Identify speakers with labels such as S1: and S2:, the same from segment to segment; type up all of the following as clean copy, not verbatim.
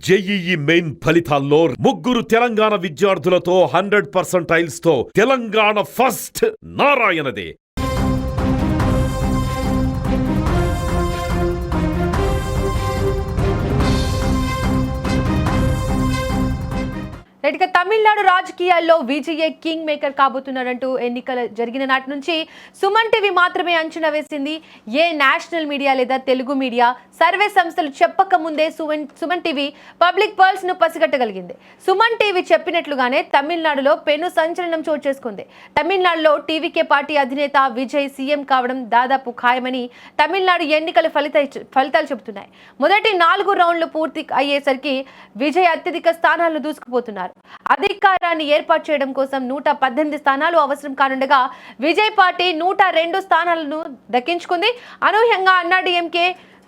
S1: JEE main ఫలితాల్లో ముగ్గురు తెలంగాణ విద్యార్థులతో 100% తో తెలంగాణ ఫస్ట్ నారాయణదే.
S2: ఇక తమిళనాడు రాజకీయాల్లో విజయ్ కింగ్ మేకర్ కాబోతున్నాడంటూ ఎన్నికలు జరిగిన నాటి నుంచి సుమన్ టీవీ మాత్రమే అంచనా వేసింది. ఏ నేషనల్ మీడియా లేదా తెలుగు మీడియా సర్వే సంస్థలు చెప్పక ముందే సుమన్ టీవీ పబ్లిక్ పల్స్ ను పసిగట్టగలిగింది. సుమన్ టీవీ చెప్పినట్లుగానే తమిళనాడులో పెను సంచలనం చోటు చేసుకుంది. తమిళనాడులో టీవీకే పార్టీ అధినేత విజయ్ సీఎం కావడం దాదాపు ఖాయమని తమిళనాడు ఎన్నికల ఫలితాలు చెబుతున్నాయి. మొదటి 4 రౌండ్లు పూర్తి అయ్యేసరికి విజయ్ అత్యధిక స్థానాలను దూసుకుపోతున్నారు. అధికారాన్ని ఏర్పాటు చేయడం కోసం 118 స్థానాలు అవసరం కానుండగా విజయ్ పార్టీ 102 స్థానాలను దక్కించుకుంది. అనూహ్యంగా అన్నా డిఎంకే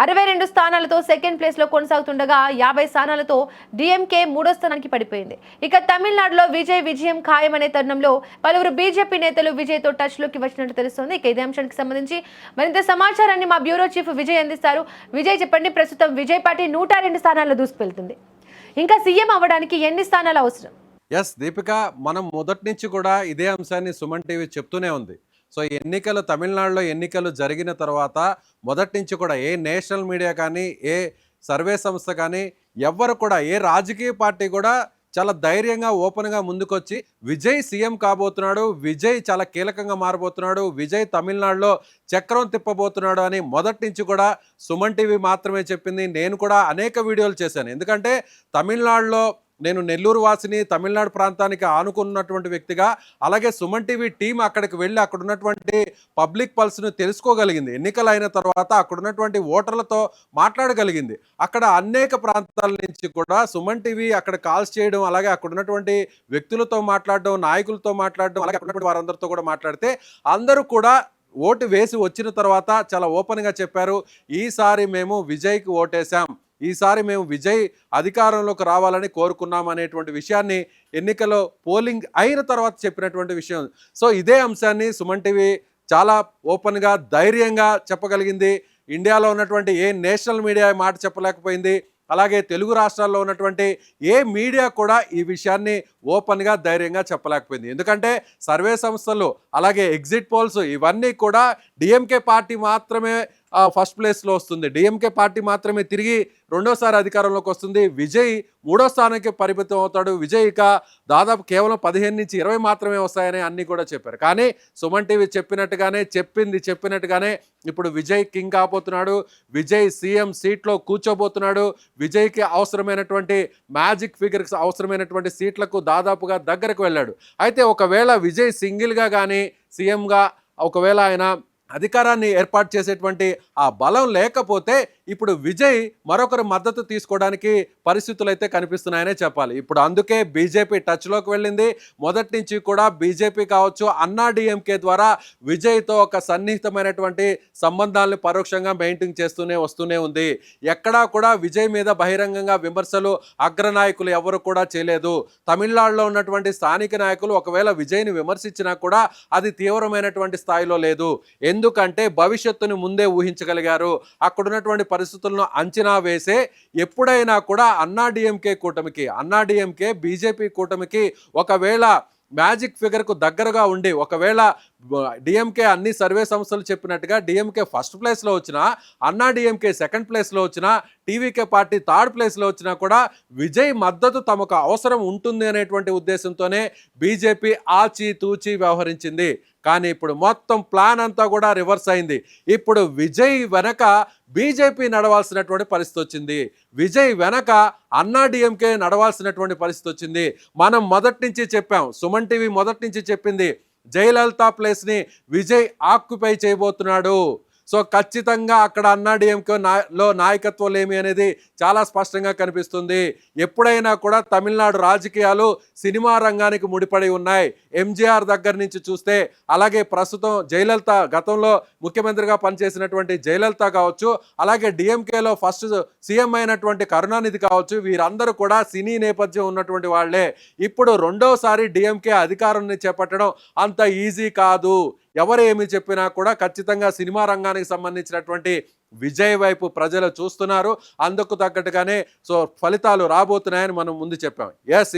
S2: 62 స్థానాలతో సెకండ్ ప్లేస్ లో కొనసాగుతుండగా 50 స్థానాలతో డిఎంకే 3వ స్థానానికి పడిపోయింది. ఇక తమిళనాడులో విజయం ఖాయమనే తరుణంలో పలువురు బీజేపీ నేతలు విజయ్ తో టచ్ లోకి వచ్చినట్టు తెలుస్తోంది. ఇక ఇదే అంశానికి సంబంధించి మరింత సమాచారాన్ని మా బ్యూరో చీఫ్ విజయ్ అందిస్తారు. విజయ్ చెప్పండి, ప్రస్తుతం విజయ్ పార్టీ 102 స్థానాల్లో దూసుకువెళ్తుంది. ఇంకా సీఎం అవ్వడానికి ఎన్ని స్థానాలు అవసరం?
S3: ఎస్ దీపిక, మనం మొదటి నుంచి కూడా ఇదే అంశాన్ని సుమన్ టీవీ చెప్తూనే ఉంది. సో తమిళనాడులో ఎన్నికలు జరిగిన తర్వాత మొదటి నుంచి కూడా ఏ నేషనల్ మీడియా కానీ ఏ సర్వే సంస్థ కానీ ఎవ్వరు కూడా ఏ రాజకీయ పార్టీ కూడా చాలా ధైర్యంగా ఓపెన్గా ముందుకొచ్చి విజయ్ సీఎం కాబోతున్నాడు, విజయ్ చాలా కీలకంగా మారబోతున్నాడు, విజయ్ తమిళనాడులో చక్రం తిప్పబోతున్నాడు అని మొదటి నుంచి కూడా సుమన్ టీవీ మాత్రమే చెప్పింది. నేను కూడా అనేక వీడియోలు చేశాను. ఎందుకంటే తమిళనాడులో నేను నెల్లూరు వాసిని, తమిళనాడు ప్రాంతానికి ఆనుకున్నటువంటి వ్యక్తిగా, అలాగే సుమన్ టీవీ టీం అక్కడికి వెళ్ళి అక్కడ ఉన్నటువంటి పబ్లిక్ పల్స్ను తెలుసుకోగలిగింది. ఎన్నికలు అయిన తర్వాత అక్కడ ఉన్నటువంటి ఓటర్లతో మాట్లాడగలిగింది. అక్కడ అనేక ప్రాంతాల నుంచి కూడా సుమన్ టీవీ అక్కడ కాల్స్ చేయడం, అలాగే అక్కడ ఉన్నటువంటి వ్యక్తులతో మాట్లాడడం, నాయకులతో మాట్లాడడం, అలాగే అక్కడ ఉన్నటువంటి వారందరితో కూడా మాట్లాడితే అందరూ కూడా ఓటు వేసి వచ్చిన తర్వాత చాలా ఓపెన్గా చెప్పారు, ఈసారి మేము విజయ్కి ఓటేశాం, ఈసారి మేము విజయ్ అధికారంలోకి రావాలని కోరుకున్నాం అనేటువంటి విషయాన్ని ఎన్నికల్లో పోలింగ్ అయిన తర్వాత చెప్పినటువంటి విషయం. సో ఇదే అంశాన్ని సుమన్ టీవీ చాలా ఓపెన్గా ధైర్యంగా చెప్పగలిగింది. ఇండియాలో ఉన్నటువంటి ఏ నేషనల్ మీడియా మాట చెప్పలేకపోయింది. అలాగే తెలుగు రాష్ట్రాల్లో ఉన్నటువంటి ఏ మీడియా కూడా ఈ విషయాన్ని ఓపెన్గా ధైర్యంగా చెప్పలేకపోయింది. ఎందుకంటే సర్వే సంస్థలు అలాగే ఎగ్జిట్ పోల్స్ ఇవన్నీ కూడా డిఎంకే పార్టీ మాత్రమే ఫస్ట్ ప్లేస్లో వస్తుంది, డిఎంకే పార్టీ మాత్రమే తిరిగి రెండోసారి అధికారంలోకి వస్తుంది, విజయ్ 3వ స్థానానికి పరిమితం అవుతాడు, విజయ్ ఇక దాదాపు కేవలం 15 నుంచి 20 మాత్రమే వస్తాయని అన్నీ కూడా చెప్పారు. కానీ సుమన్ టీవీ చెప్పినట్టుగానే ఇప్పుడు విజయ్ కింగ్ కాబోతున్నాడు, విజయ్ సీఎం సీట్లో కూర్చోబోతున్నాడు, విజయ్కి అవసరమైనటువంటి మ్యాజిక్ ఫిగర్స్ అవసరమైనటువంటి సీట్లకు దాదాపుగా దగ్గరకు వెళ్ళాడు. అయితే ఒకవేళ విజయ్ సింగిల్గా కానీ సీఎంగా ఒకవేళ ఆయన అధికారాన్ని ఏర్పాటు చేసేటువంటి ఆ బలం లేకపోతే ఇప్పుడు విజయ్ మరొకరు మద్దతు తీసుకోవడానికి పరిస్థితులు అయితే కనిపిస్తున్నాయనే చెప్పాలి. ఇప్పుడు అందుకే బీజేపీ టచ్లోకి వెళ్ళింది. మొదటి నుంచి కూడా బీజేపీ కావచ్చు, అన్నా డిఎంకే ద్వారా విజయ్తో ఒక సన్నిహితమైనటువంటి సంబంధాలను పరోక్షంగా మెయింటైన్ వస్తూనే ఉంది. ఎక్కడా కూడా విజయ్ మీద బహిరంగంగా విమర్శలు అగ్రనాయకులు ఎవరు కూడా చేయలేదు. తమిళనాడులో ఉన్నటువంటి స్థానిక నాయకులు ఒకవేళ విజయ్ని విమర్శించినా కూడా అది తీవ్రమైనటువంటి స్థాయిలో లేదు. ఎందుకంటే భవిష్యత్తును ముందే ఊహించగలిగారు. అక్కడ ఉన్నటువంటి పరిస్థితులను అంచనా వేసే ఎప్పుడైనా కూడా అన్నా డిఎంకే బీజేపీ కూటమికి ఒకవేళ మ్యాజిక్ ఫిగర్కు దగ్గరగా ఉండి ఒకవేళ డిఎంకే అన్ని సర్వే సంస్థలు చెప్పినట్టుగా డిఎంకే ఫస్ట్ ప్లేస్లో వచ్చినా, అన్నా డిఎంకే సెకండ్ ప్లేస్లో వచ్చినా, టీవీకే పార్టీ థర్డ్ ప్లేస్లో వచ్చినా కూడా విజయ్ మద్దతు తమకు అవసరం ఉంటుంది అనేటువంటి ఉద్దేశంతోనే బీజేపీ ఆచితూచి వ్యవహరించింది. కానీ ఇప్పుడు మొత్తం ప్లాన్ అంతా కూడా రివర్స్ అయింది. ఇప్పుడు విజయ్ వెనక బీజేపీ నడవాల్సినటువంటి పరిస్థితి వచ్చింది, విజయ్ వెనక అన్నా డిఎంకే నడవాల్సినటువంటి పరిస్థితి వచ్చింది. మనం మొదటి నుంచి చెప్పాం, సుమన్ టీవీ మొదటి నుంచి చెప్పింది, జయలలిత ప్లేస్ని విజయ్ ఆక్యుపై చేయబోతున్నాడు. సో ఖచ్చితంగా అక్కడ అన్నా డిఎంకేలో నాయకత్వం లేమి అనేది చాలా స్పష్టంగా కనిపిస్తుంది. ఎప్పుడైనా కూడా తమిళనాడు రాజకీయాలు సినిమా రంగానికి ముడిపడి ఉన్నాయి. ఎంజీఆర్ దగ్గర నుంచి చూస్తే, అలాగే ప్రస్తుతం జయలలిత, గతంలో ముఖ్యమంత్రిగా పనిచేసినటువంటి జయలలిత కావచ్చు, అలాగే డిఎంకేలో ఫస్ట్ సీఎం అయినటువంటి కరుణానిధి కావచ్చు, వీరందరూ కూడా సినీ నేపథ్యం ఉన్నటువంటి వాళ్లే. ఇప్పుడు రెండోసారి డిఎంకే అధికారాన్ని చేపట్టడం అంత ఈజీ కాదు. ఎవరు ఏమి చెప్పినా కూడా ఖచ్చితంగా సినిమా రంగానికి సంబంధించినటువంటి విజయ్ వైపు ప్రజలు చూస్తున్నారు. అందుకు తగ్గట్టుగానే సో ఫలితాలు రాబోతున్నాయని మనం ముందు చెప్పాం.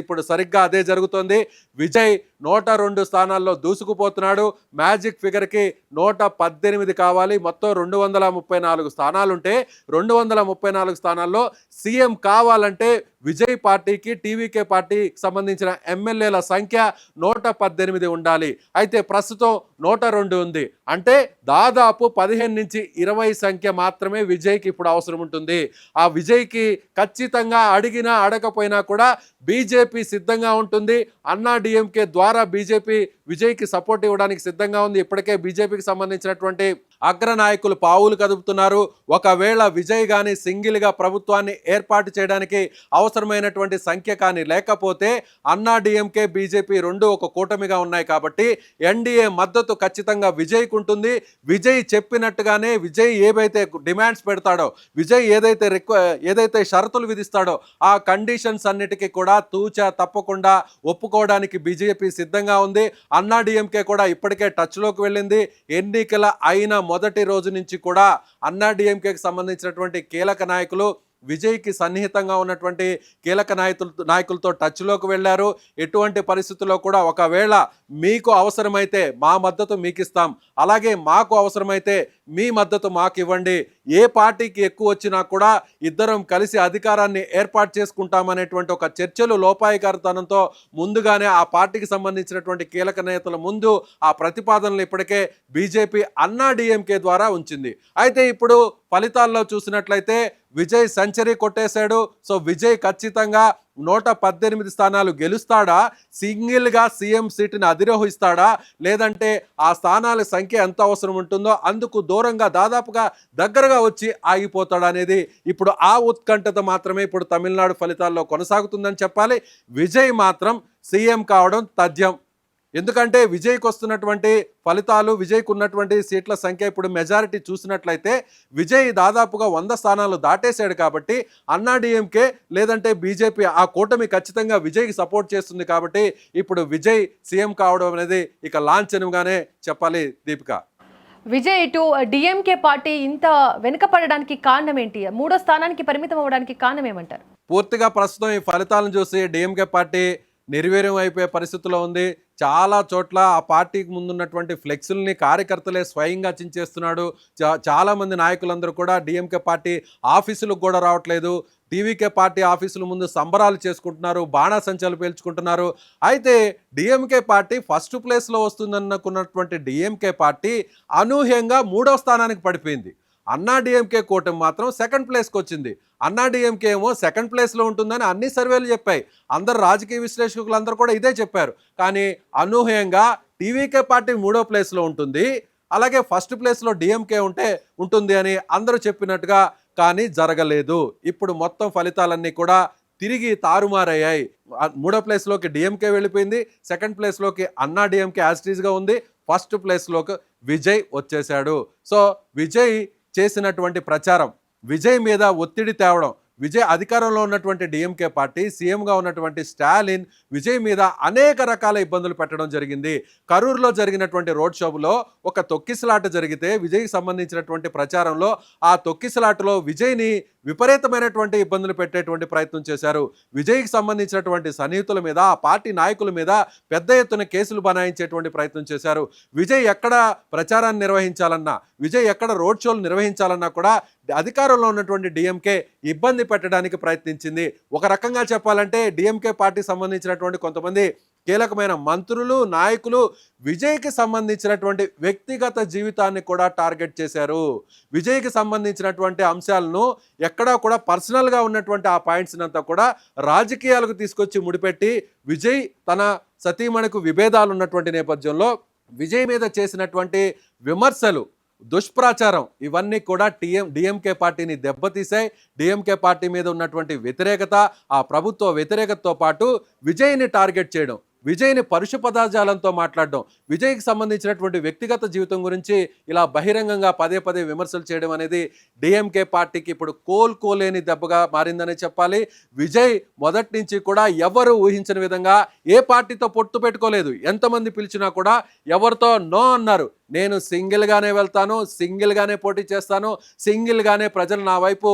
S3: ఇప్పుడు సరిగ్గా అదే జరుగుతోంది. విజయ్ 102 స్థానాల్లో దూసుకుపోతున్నాడు. మ్యాజిక్ ఫిగర్కి 118 కావాలి. మొత్తం 234 స్థానాలుంటే 234 స్థానాల్లో సీఎం కావాలంటే విజయ్ పార్టీకి, టీవీకే పార్టీకి సంబంధించిన ఎమ్మెల్యేల సంఖ్య 118 ఉండాలి. అయితే ప్రస్తుతం 102 ఉంది. అంటే దాదాపు 15 నుంచి 20 సంఖ్య మాత్రమే విజయ్కి ఇప్పుడు అవసరం ఉంటుంది. ఆ విజయ్కి ఖచ్చితంగా అడిగినా అడగపోయినా కూడా బీజేపీ సిద్ధంగా ఉంటుంది. అన్నా డిఎంకే ద్వారా బీజేపీ విజయ్కి సపోర్ట్ ఇవ్వడానికి సిద్ధంగా ఉంది. ఇప్పటికే బీజేపీకి సంబంధించినటువంటి అగ్రనాయకులు పావులు కదుపుతున్నారు. ఒకవేళ విజయ్ కానీ సింగిల్గా ప్రభుత్వాన్ని ఏర్పాటు చేయడానికి అవసరమైనటువంటి సంఖ్య కానీ లేకపోతే అన్నా డిఎంకే బీజేపీ రెండు ఒక కూటమిగా ఉన్నాయి కాబట్టి ఎన్డీఏ మద్దతు ఖచ్చితంగా విజయ్కి ఉంటుంది. విజయ్ చెప్పినట్టుగానే విజయ్ ఏవైతే డిమాండ్స్ పెడతాడో, విజయ్ ఏదైతే షరతులు విధిస్తాడో ఆ కండిషన్స్ అన్నిటికీ కూడా తూచా తప్పకుండా ఒప్పుకోవడానికి బీజేపీ సిద్ధంగా ఉంది. అన్నా డిఎంకే కూడా ఇప్పటికే టచ్లోకి వెళ్ళింది. ఎన్నికల అయిన మొదటి రోజు నుంచి కూడా అన్నా డిఎంకేకి సంబంధించినటువంటి కీలక నాయకులు విజయ్కి సన్నిహితంగా ఉన్నటువంటి కీలక నాయకులతో టచ్లోకి వెళ్ళారు. ఎటువంటి పరిస్థితుల్లో కూడా ఒకవేళ మీకు అవసరమైతే మా మద్దతు మీకు ఇస్తాం, అలాగే మాకు అవసరమైతే మీ మద్దతు మాకు ఇవ్వండి, ఏ పార్టీకి ఎక్కువ వచ్చినా కూడా ఇద్దరం కలిసి అధికారాన్ని ఏర్పాటు చేసుకుంటామనేటువంటి ఒక చర్చలు లోపాయికారితనంతో ముందుగానే ఆ పార్టీకి సంబంధించినటువంటి కీలక నేతల ముందు ఆ ప్రతిపాదనలు ఇప్పటికే బీజేపీ అన్నా డిఎంకే ద్వారా ఉంచింది. అయితే ఇప్పుడు ఫలితాల్లో చూసినట్లయితే విజయ్ సెంచరీ కొట్టేశాడు. సో విజయ్ ఖచ్చితంగా 118 స్థానాలు గెలుస్తాడా, సింగిల్గా సీఎం సీటుని అధిరోహిస్తాడా, లేదంటే ఆ స్థానాల సంఖ్య ఎంత అవసరం ఉంటుందో అందుకు దూరంగా దాదాపుగా దగ్గరగా వచ్చి ఆగిపోతాడా అనేది ఇప్పుడు ఆ ఉత్కంఠత మాత్రమే ఇప్పుడు తమిళనాడు ఫలితాల్లో కొనసాగుతుందని చెప్పాలి. విజయ్ మాత్రం సీఎం కావడం తథ్యం. ఎందుకంటే విజయ్కి వస్తున్నటువంటి ఫలితాలు, విజయ్కి ఉన్నటువంటి సీట్ల సంఖ్య ఇప్పుడు మెజారిటీ చూసినట్లయితే విజయ్ దాదాపుగా 100 స్థానాలు దాటేశాడు కాబట్టి అన్నా డిఎంకే లేదంటే బీజేపీ ఆ కూటమి ఖచ్చితంగా విజయ్కి సపోర్ట్ చేస్తుంది కాబట్టి ఇప్పుడు విజయ్ సీఎం కావడం అనేది ఇక లాంఛనంగానే చెప్పాలి. దీపిక,
S2: విజయ్ ఇటు డిఎంకే పార్టీ ఇంత వెనుకపడడానికి కారణం ఏంటి? 3వ స్థానానికి పరిమితం అవ్వడానికి కారణం ఏమంటారు?
S3: పూర్తిగా ప్రస్తుతం ఈ ఫలితాలను చూసి డిఎంకే పార్టీ నిర్వీర్యం అయిపోయే పరిస్థితిలో ఉంది. చాలా చోట్ల ఆ పార్టీకి ముందున్నటువంటి ఫ్లెక్సుల్ని కార్యకర్తలే స్వయంగా చించేస్తున్నాడు. చాలామంది నాయకులందరూ కూడా డిఎంకే పార్టీ ఆఫీసులకు కూడా రావట్లేదు. టీవీకే పార్టీ ఆఫీసుల ముందు సంబరాలు చేసుకుంటున్నారు, బాణాసంచాలు పేల్చుకుంటున్నారు. అయితే డిఎంకే పార్టీ ఫస్ట్ ప్లేస్లో వస్తుందనుకున్నటువంటి డిఎంకే పార్టీ అనూహ్యంగా 3వ స్థానానికి పడిపోయింది. అన్నా డిఎంకే కూటమి మాత్రం సెకండ్ ప్లేస్కి వచ్చింది. అన్నా డిఎంకే ఏమో సెకండ్ ప్లేస్లో ఉంటుందని అన్ని సర్వేలు చెప్పాయి. అందరు రాజకీయ విశ్లేషకులు అందరూ కూడా ఇదే చెప్పారు. కానీ అనూహ్యంగా టీవీకే పార్టీ 3వ ప్లేస్లో ఉంటుంది, అలాగే ఫస్ట్ ప్లేస్లో డిఎంకే ఉంటుంది అని అందరూ చెప్పినట్టుగా కానీ జరగలేదు. ఇప్పుడు మొత్తం ఫలితాలన్నీ కూడా తిరిగి తారుమారయ్యాయి. 3వ ప్లేస్లోకి డిఎంకే వెళ్ళిపోయింది, సెకండ్ ప్లేస్లోకి అన్నా డిఎంకే యాస్టీస్గా ఉంది, ఫస్ట్ ప్లేస్లోకి విజయ్ వచ్చేశాడు. సో విజయ్ చేసినటువంటి ప్రచారం, విజయ్ మీద ఒత్తిడి తేవడం, విజయ్ అధికారంలో ఉన్నటువంటి డిఎంకే పార్టీ, సీఎంగా ఉన్నటువంటి స్టాలిన్ విజయ్ మీద అనేక రకాల ఇబ్బందులు పెట్టడం జరిగింది. కరూరులో జరిగినటువంటి రోడ్ షోలో ఒక తొక్కిసలాట జరిగితే విజయ్కి సంబంధించినటువంటి ప్రచారంలో ఆ తొక్కిసలాటలో విజయ్ని విపరీతమైనటువంటి ఇబ్బందులు పెట్టేటువంటి ప్రయత్నం చేశారు. విజయ్కి సంబంధించినటువంటి సన్నిహితుల మీద, ఆ పార్టీ నాయకుల మీద పెద్ద ఎత్తున కేసులు బనాయించేటువంటి ప్రయత్నం చేశారు. విజయ్ ఎక్కడ ప్రచారాన్ని నిర్వహించాలన్నా, విజయ్ ఎక్కడ రోడ్ షోలు నిర్వహించాలన్నా కూడా అధికారంలో ఉన్నటువంటి డిఎంకే ఇబ్బంది పెట్టడానికి ప్రయత్నించింది. ఒక రకంగా చెప్పాలంటే డిఎంకే పార్టీ సంబంధించినటువంటి కొంతమంది కీలకమైన మంత్రులు, నాయకులు విజయ్కి సంబంధించినటువంటి వ్యక్తిగత జీవితాన్ని కూడా టార్గెట్ చేశారు. విజయ్కి సంబంధించినటువంటి అంశాలను ఎక్కడా కూడా పర్సనల్గా ఉన్నటువంటి ఆ పాయింట్స్ అంతా కూడా రాజకీయాలకు తీసుకొచ్చి ముడిపెట్టి విజయ్ తన సతీమణికి విభేదాలు ఉన్నటువంటి నేపథ్యంలో విజయ్ మీద చేసినటువంటి విమర్శలు, దుష్ప్రచారం ఇవన్నీ కూడా డిఎంకే పార్టీని దెబ్బతీశాయి. డిఎంకే పార్టీ మీద ఉన్నటువంటి వ్యతిరేకత, ఆ ప్రభుత్వ వ్యతిరేకతతో పాటు విజయ్ని టార్గెట్ చేయడం, విజయ్ని పరుష పదజాలంతో మాట్లాడడం, విజయ్కి సంబంధించినటువంటి వ్యక్తిగత జీవితం గురించి ఇలా బహిరంగంగా పదే పదే విమర్శలు చేయడం అనేది డిఎంకే పార్టీకి ఇప్పుడు కోలుకోలేని దెబ్బగా మారిందని చెప్పాలి. విజయ్ మొదటి నుంచి కూడా ఎవరు ఊహించని విధంగా ఏ పార్టీతో పొత్తు పెట్టుకోలేదు. ఎంతమంది పిలిచినా కూడా ఎవరితో నో అన్నారు. నేను సింగిల్గానే వెళ్తాను, సింగిల్గానే పోటీ చేస్తాను, సింగిల్గానే ప్రజలు నా వైపు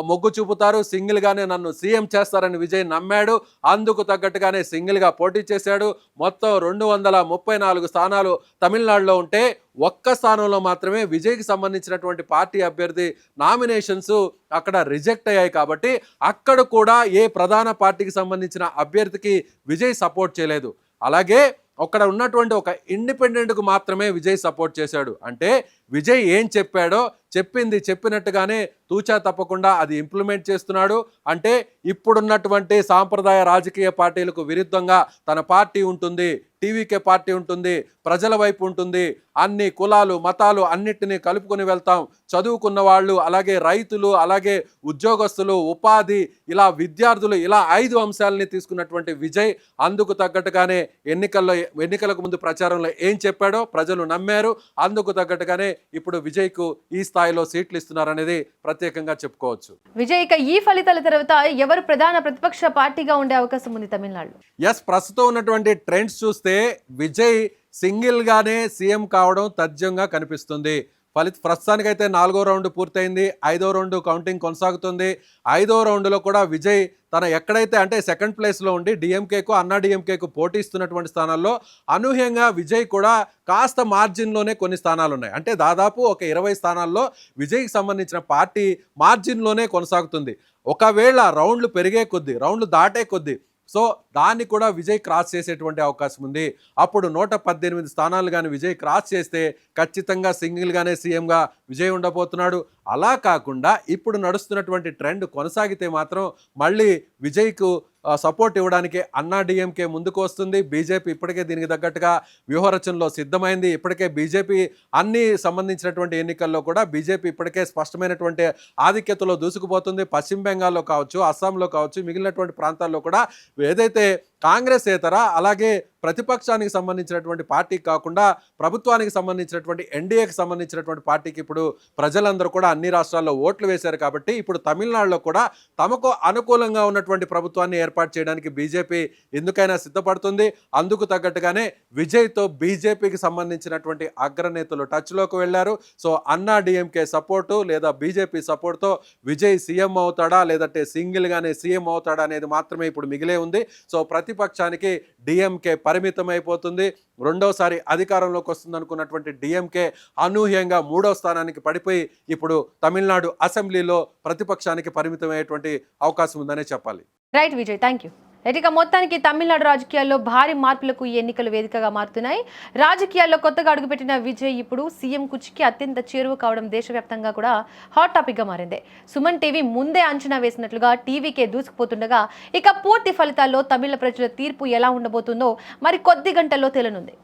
S3: మొగ్గు చూపుతారు, సింగిల్గానే నన్ను సీఎం చేస్తారని విజయ్ నమ్మాడు. అందుకు తగ్గట్టుగానే సింగిల్గా పోటీ చేశాడు. మొత్తం 234 స్థానాలు తమిళనాడులో ఉంటే ఒక్క స్థానంలో మాత్రమే విజయ్కి సంబంధించినటువంటి పార్టీ అభ్యర్థి నామినేషన్స్ అక్కడ రిజెక్ట్ అయ్యాయి. కాబట్టి అక్కడ కూడా ఏ ప్రధాన పార్టీకి సంబంధించిన అభ్యర్థికి విజయ్ సపోర్ట్ చేయలేదు. అలాగే అక్కడ ఉన్నటువంటి ఒక ఇండిపెండెంట్కు మాత్రమే విజయ్ సపోర్ట్ చేశాడు. అంటే విజయ్ ఏం చెప్పాడో చెప్పింది చెప్పినట్టుగానే తూచా తప్పకుండా అది ఇంప్లిమెంట్ చేస్తున్నాడు. అంటే ఇప్పుడున్నటువంటి సాంప్రదాయ రాజకీయ పార్టీలకు విరుద్ధంగా తన పార్టీ ఉంటుంది, టీవీకే పార్టీ ఉంటుంది, ప్రజల వైపు ఉంటుంది, అన్ని కులాలు మతాలు అన్నిటినీ కలుపుకొని వెళ్తాం, చదువుకున్న వాళ్ళు, అలాగే రైతులు, అలాగే ఉద్యోగస్తులు, ఉపాధి, విద్యార్థులు, ఇలా 5 అంశాలని తీసుకున్నటువంటి విజయ్ అందుకు తగ్గట్టుగానే ఎన్నికలకు ముందు ప్రచారంలో ఏం చెప్పాడో ప్రజలు నమ్మారు. అందుకు తగ్గట్టుగానే ఇప్పుడు విజయ్కు ఈ స్థాయిలో సీట్లు ఇస్తున్నారనేది ప్రత్యేకంగా చెప్పుకోవచ్చు.
S2: విజయ్, ఇక ఈ ఫలితాల తర్వాత ఎవరు ప్రధాన ప్రతిపక్ష పార్టీగా ఉండే అవకాశం ఉంది తమిళనాడులో?
S3: ప్రస్తుతం ఉన్నటువంటి ట్రెండ్స్ చూస్తే విజయ్ సింగిల్గానే సీఎం కావడం తథ్యంగా కనిపిస్తుంది. ప్రస్తుతానికైతే 4వ రౌండ్ పూర్తయింది, 5వ రౌండ్ కౌంటింగ్ కొనసాగుతుంది. 5వ రౌండ్లో కూడా విజయ్ తన ఎక్కడైతే అంటే సెకండ్ ప్లేస్లో ఉండి డిఎంకేకు అన్నా డిఎంకేకు పోటీ ఇస్తున్నటువంటి స్థానాల్లో అనూహ్యంగా విజయ్ కూడా కాస్త మార్జిన్లోనే కొన్ని స్థానాలు ఉన్నాయి. అంటే దాదాపు ఒక 20 స్థానాల్లో విజయ్కి సంబంధించిన పార్టీ మార్జిన్లోనే కొనసాగుతుంది. ఒకవేళ రౌండ్లు పెరిగే కొద్దీ, రౌండ్లు దాటే కొద్దీ దాన్ని కూడా విజయ్ క్రాస్ చేసేటువంటి అవకాశం ఉంది. అప్పుడు 118 స్థానాలు కానీ విజయ్ క్రాస్ చేస్తే ఖచ్చితంగా సింగిల్గానే సీఎంగా విజయ్ ఉండబోతున్నాడు. అలా కాకుండా ఇప్పుడు నడుస్తున్నటువంటి ట్రెండ్ కొనసాగితే మాత్రం మళ్ళీ విజయ్కు సపోర్ట్ ఇవ్వడానికి అన్నా డిఎంకే ముందుకు వస్తుంది. బీజేపీ ఇప్పటికే దీనికి తగ్గట్టుగా వ్యూహరచనలో సిద్ధమైంది. ఇప్పటికే బీజేపీ అన్ని సంబంధించినటువంటి ఎన్నికల్లో కూడా బీజేపీ ఇప్పటికే స్పష్టమైనటువంటి ఆధిక్యతలో దూసుకుపోతుంది. పశ్చిమ బెంగాల్లో కావచ్చు, అస్సాంలో కావచ్చు, మిగిలినటువంటి ప్రాంతాల్లో కూడా ఏదైతే కాంగ్రెస్ ఏతర అలాగే ప్రతిపక్షానికి సంబంధించినటువంటి పార్టీకి కాకుండా ప్రభుత్వానికి సంబంధించినటువంటి ఎన్డీఏకి సంబంధించినటువంటి పార్టీకి ఇప్పుడు ప్రజలందరూ కూడా అన్ని రాష్ట్రాల్లో ఓట్లు వేశారు. కాబట్టి ఇప్పుడు తమిళనాడులో కూడా తమకు అనుకూలంగా ఉన్నటువంటి ప్రభుత్వాన్ని ఏర్పాటు చేయడానికి బీజేపీ ఎందుకైనా సిద్ధపడుతుంది. అందుకు తగ్గట్టుగానే విజయ్తో బీజేపీకి సంబంధించినటువంటి అగ్రనేతలు టచ్లోకి వెళ్ళారు. అన్నా డిఎంకే సపోర్టు లేదా బీజేపీ సపోర్ట్తో విజయ్ సీఎం అవుతాడా లేదంటే సింగిల్గానే సీఎం అవుతాడా అనేది మాత్రమే ఇప్పుడు మిగిలే ఉంది. ప్రతిపక్షానికి డిఎంకే పరిమితం అయిపోతుంది. రెండోసారి అధికారంలోకి వస్తుంది అనుకున్నటువంటి డిఎంకే అనూహ్యంగా 3వ స్థానానికి పడిపోయి ఇప్పుడు తమిళనాడు అసెంబ్లీలో ప్రతిపక్షానికి పరిమితం అయ్యేటువంటి అవకాశం ఉందనే చెప్పాలి.
S2: Right Vijay, thank you. ఇక మొత్తానికి తమిళనాడు రాజకీయాల్లో భారీ మార్పులకు ఈ ఎన్నికలు వేదికగా మారుతున్నాయి. రాజకీయాల్లో కొత్తగా అడుగుపెట్టిన విజయ్ ఇప్పుడు సీఎం కుర్చీకి అత్యంత చేరువ కావడం దేశవ్యాప్తంగా కూడా హాట్ టాపిక్గా మారింది. సుమన్ టీవీ ముందే అంచనా వేసినట్లుగా టీవీకే దూసుకుపోతుండగా ఇక పూర్తి ఫలితాల్లో తమిళ ప్రజల తీర్పు ఎలా ఉండబోతుందో మరి కొద్ది గంటల్లో తేలనుంది.